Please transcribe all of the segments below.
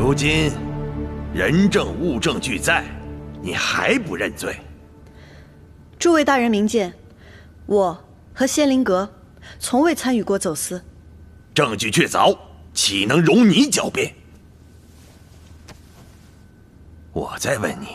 如今人证物证俱在，你还不认罪？诸位大人明鉴，我和仙灵阁从未参与过走私，证据确凿，岂能容你狡辩？我再问你，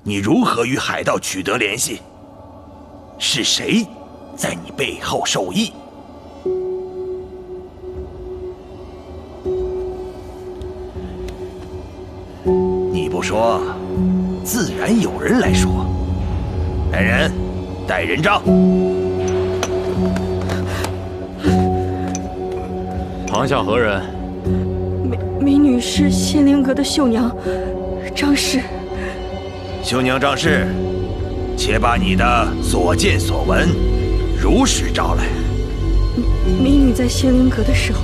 你如何与海盗取得联系？是谁在你背后授意？你不说，自然有人来说。来人，带人证。堂下何人？美女是仙灵阁的绣娘张氏。绣娘张氏，且把你的所见所闻如实招来。美女在仙灵阁的时候，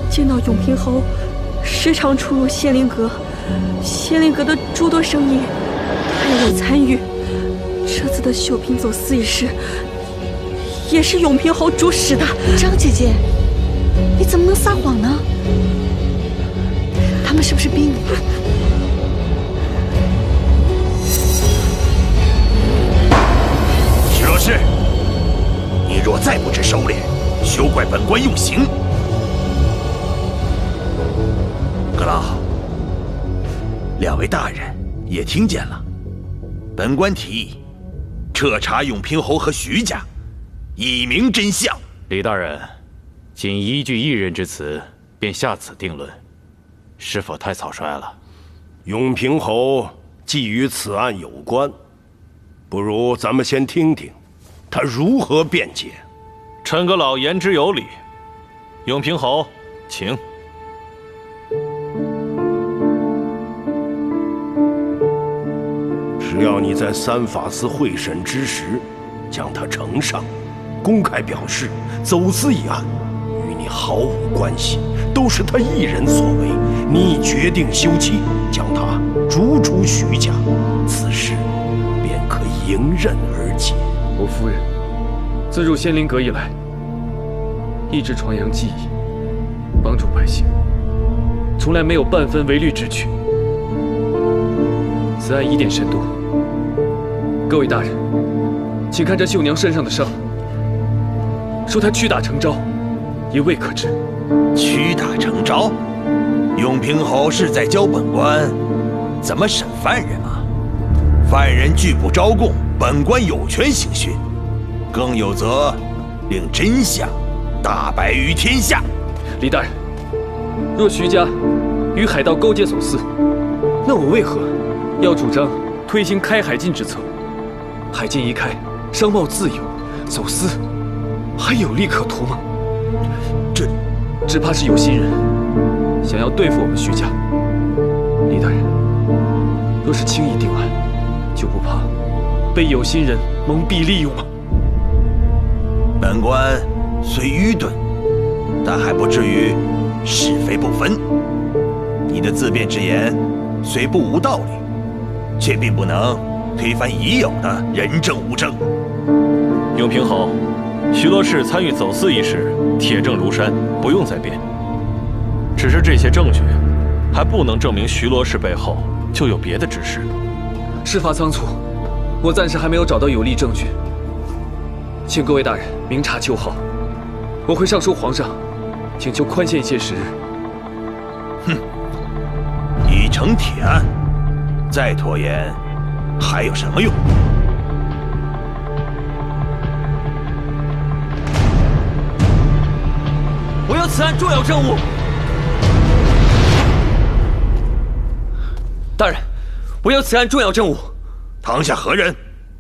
见到永平侯时常出入仙灵阁，仙灵阁的诸多生意，她也有参与。这次的绣品走私一事，也是永平侯主使的。张姐姐，你怎么能撒谎呢？他们是不是逼你？徐若是，你若再不知收敛，休怪本官用刑。阁老，两位大人也听见了，本官提议彻查永平侯和徐家，以明真相。李大人，仅依据一人之词便下此定论，是否太草率了？永平侯既与此案有关，不如咱们先听听他如何辩解。陈阁老言之有理，永平侯，请。只要你在三法司会审之时将他呈上，公开表示走私一案与你毫无关系，都是他一人所为，你已决定休妻，将他逐出徐家，此事便可迎刃而解。我夫人自入仙灵阁以来，一直传扬技艺，帮助百姓，从来没有半分违律之举。此案疑点甚多，各位大人，请看这绣娘身上的伤，说她屈打成招，也未可知。屈打成招？永平侯是在教本官怎么审犯人吗？犯人拒不招供，本官有权刑讯，更有责令真相大白于天下。李大人，若徐家与海盗勾结走私，那我为何要主张推行开海禁之策？海禁一开，商贸自由，走私还有利可图吗？这只怕是有心人想要对付我们徐家。李大人，若是轻易定案，就不怕被有心人蒙蔽利用吗？本官虽愚钝，但还不至于是非不分。你的自辩之言虽不无道理，却并不能推翻已有的人证物证。永平侯，徐罗氏参与走私一事，铁证如山，不用再辩。只是这些证据还不能证明徐罗氏背后就有别的指使。事发仓促，我暂时还没有找到有力证据，请各位大人明察秋毫。我会上书皇上，请求宽限一些时日。哼，已成铁案，再拖延还有什么用？我要此案重要证物。大人，我要此案重要证物。堂下何人？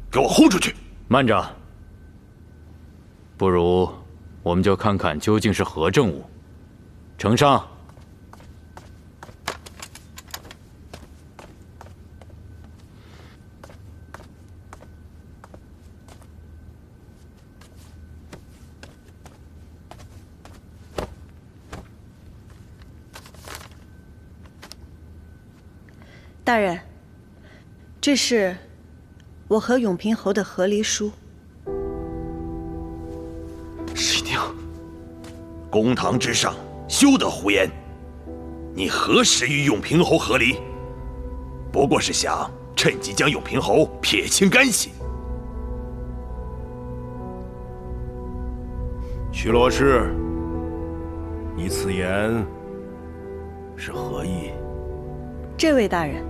给我轰出去！慢着，不如我们就看看究竟是何证物。呈上。大人，这是我和永平侯的和离书。师娘，公堂之上，休得胡言！你何时与永平侯和离？不过是想趁机将永平侯撇清干系。徐罗氏，你此言是何意？这位大人，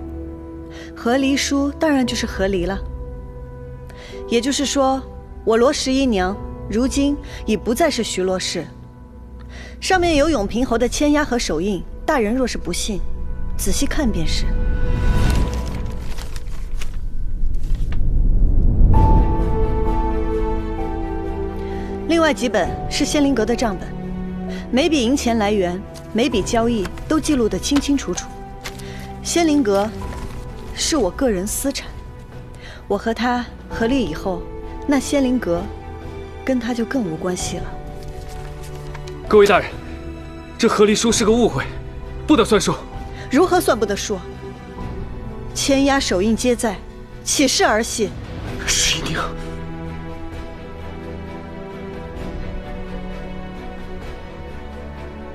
和离书当然就是和离了。也就是说，我罗十一娘如今已不再是徐罗氏，上面有永平侯的签押和手印。大人若是不信，仔细看便是。另外几本是仙灵阁的账本，每笔银钱来源、每笔交易都记录得清清楚楚。仙灵阁是我个人私产，我和他合立以后，那仙灵阁跟他就更无关系了。各位大人，这和离书是个误会，不得算数。如何算不得数？签押手印皆在，岂是儿戏？十一娘，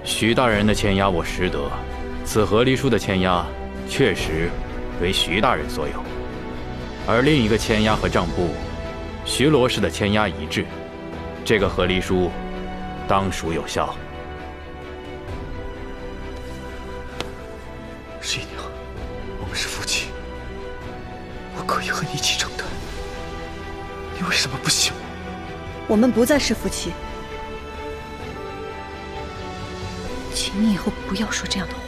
徐大人的签押我识得，此和离书的签押确实为徐大人所有，而另一个签押和账簿，徐罗氏的签押一致，这个和离书当属有效。十一娘，我们是夫妻，我可以和你一起承担，你为什么不信我？我们不再是夫妻，请你以后不要说这样的话。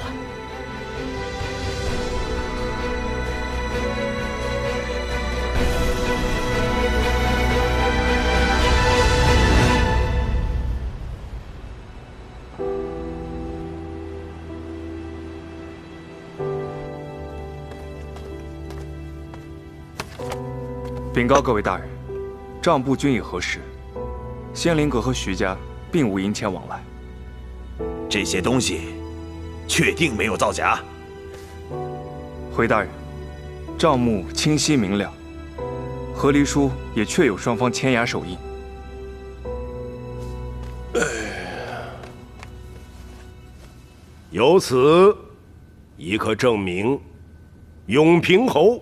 禀告各位大人，账簿均已核实，仙灵阁和徐家并无银钱往来。这些东西确定没有造假？回大人，账目清晰明了，和离书也确有双方签押手印。由此已可证明，永平侯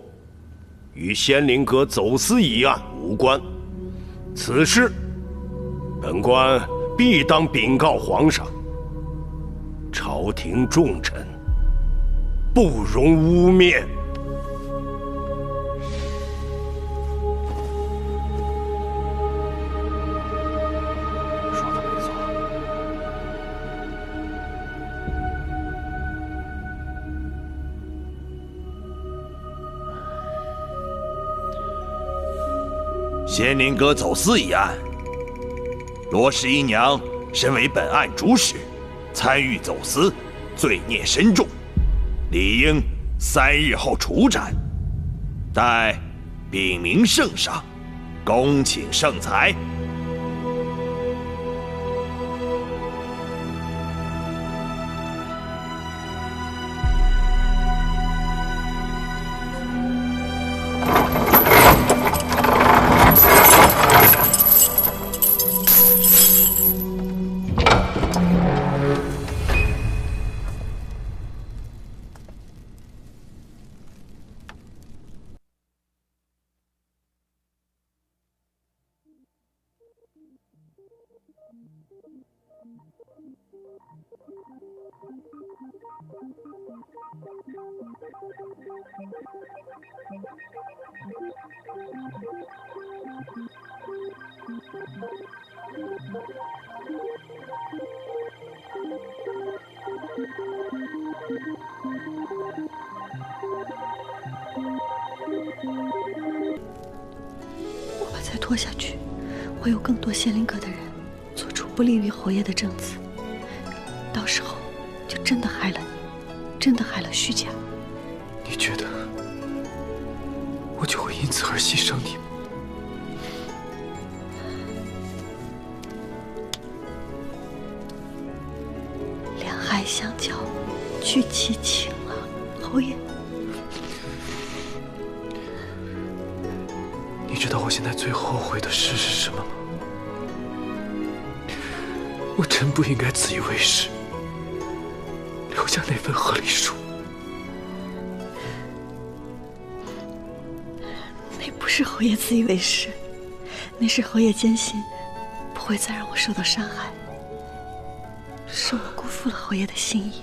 与仙灵阁走私一案无关。此事，本官必当禀告皇上。朝廷重臣不容污蔑。说的没错。仙灵阁走私一案，罗十一娘身为本案主使，参与走私，罪孽深重，理应3日后处斩。待禀明圣上，恭请圣裁。我怕再拖下去，会有更多仙灵阁的人做出不利于侯爷的政策，到时候就真的害了你，真的害了徐家。你觉得我就会因此而牺牲你吗？两害相交，聚其情啊，侯爷。你知道我现在最后悔的事是什么吗？我真不应该自以为是，留下那份和离书。那不是侯爷自以为是，那是侯爷坚信不会再让我受到伤害，是我辜负了侯爷的心意。